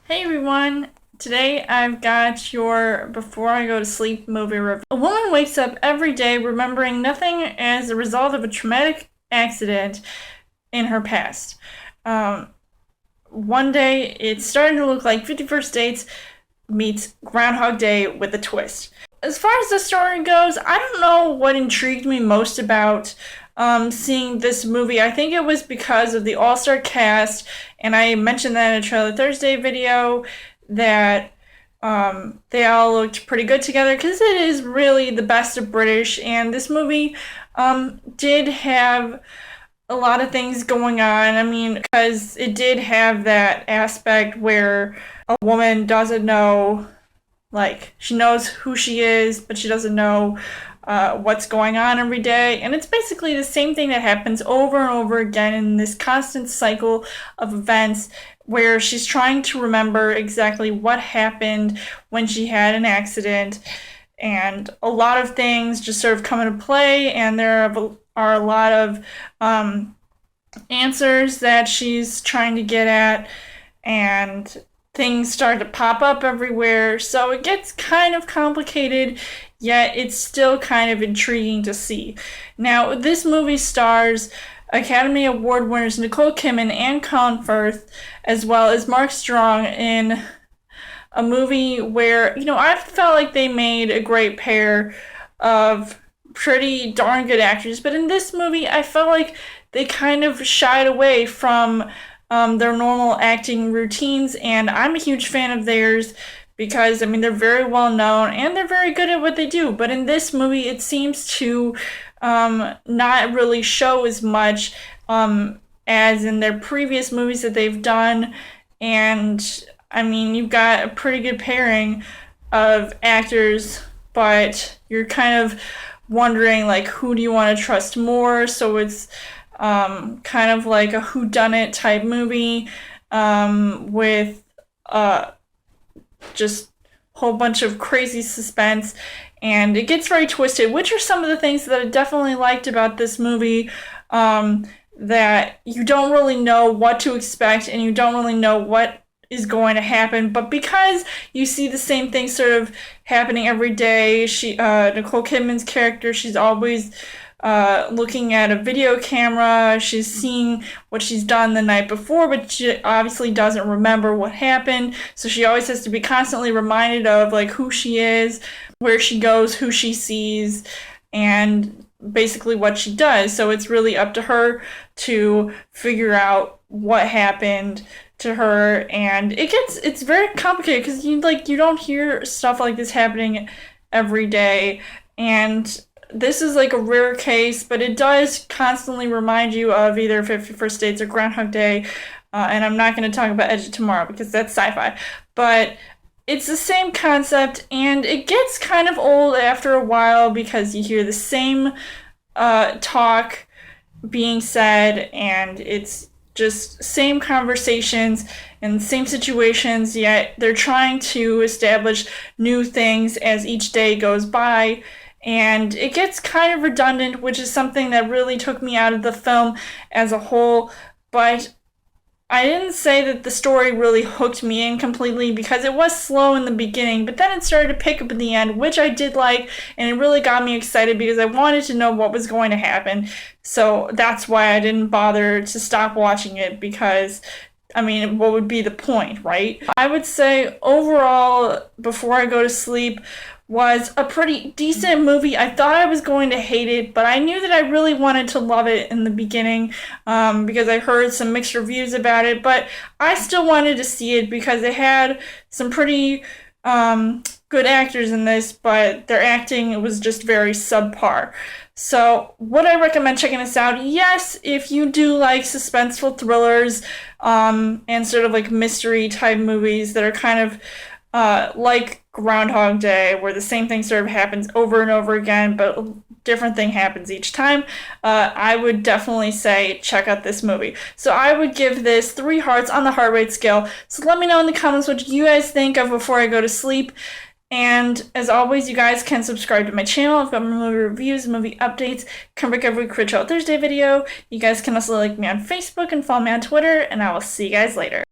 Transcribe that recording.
Hey everyone! Today I've got your Before I Go to Sleep movie review. A woman wakes up every day remembering nothing as a result of a traumatic accident in her past. Um, One day it's starting to look like 51st Dates meets Groundhog Day with a twist. As far as the story goes, I don't know what intrigued me most about seeing this movie. I think it was because of the all-star cast, and I mentioned that in a Trailer Thursday video that they all looked pretty good together because it is really the best of British, and this movie did have a lot of things going on. I mean, because it did have that aspect where a woman doesn't know, like, she knows who she is, but she doesn't know what's going on every day. And it's basically the same thing that happens over and over again in this constant cycle of events where she's trying to remember exactly what happened when she had an accident. And a lot of things just sort of come into play, and there are a lot of answers that she's trying to get at, and things start to pop up everywhere. So it gets kind of complicated, yet it's still kind of intriguing to see. Now, this movie stars Academy Award winners Nicole Kidman and Colin Firth, as well as Mark Strong, in a movie where, I felt like they made a great pair of pretty darn good actors. But in this movie, I felt like they kind of shied away from their normal acting routines, and I'm a huge fan of theirs because, they're very well known and they're very good at what they do. But in this movie, it seems to not really show as much as in their previous movies that they've done. And you've got a pretty good pairing of actors, but you're kind of wondering, like, who do you want to trust more? So it's kind of like a whodunit type movie with just a whole bunch of crazy suspense, and it gets very twisted, which are some of the things that I definitely liked about this movie, that you don't really know what to expect and you don't really know what is going to happen, but because you see the same thing sort of happening every day, Nicole Kidman's character, she's always looking at a video camera. She's seeing what she's done the night before, but she obviously doesn't remember what happened. So she always has to be constantly reminded of, like, who she is, where she goes, who she sees, and basically what she does. So it's really up to her to figure out what happened to her, and it's very complicated because you don't hear stuff like this happening every day, and this is like a rare case, but it does constantly remind you of either 51st Dates or Groundhog Day. And I'm not going to talk about Edge of Tomorrow because that's sci-fi. But it's the same concept, and it gets kind of old after a while because you hear the same talk being said, and it's just same conversations and same situations, yet they're trying to establish new things as each day goes by. And it gets kind of redundant, which is something that really took me out of the film as a whole. But I didn't say that the story really hooked me in completely because it was slow in the beginning, but then it started to pick up in the end, which I did like, and it really got me excited because I wanted to know what was going to happen. So that's why I didn't bother to stop watching it because, what would be the point, right? I would say overall, Before I Go to Sleep was a pretty decent movie. I thought I was going to hate it, but I knew that I really wanted to love it in the beginning because I heard some mixed reviews about it, but I still wanted to see it because it had some pretty good actors in this, but their acting was just very subpar. So would I recommend checking this out? Yes, if you do like suspenseful thrillers and sort of like mystery type movies that are kind of like Groundhog Day, where the same thing sort of happens over and over again, but a different thing happens each time, I would definitely say check out this movie. So I would give this 3 hearts on the heart rate scale. So let me know in the comments what you guys think of Before I Go to Sleep. And as always, you guys can subscribe to my channel. I've got more movie reviews, movie updates, come back every Crit Show Thursday video. You guys can also like me on Facebook and follow me on Twitter, and I will see you guys later.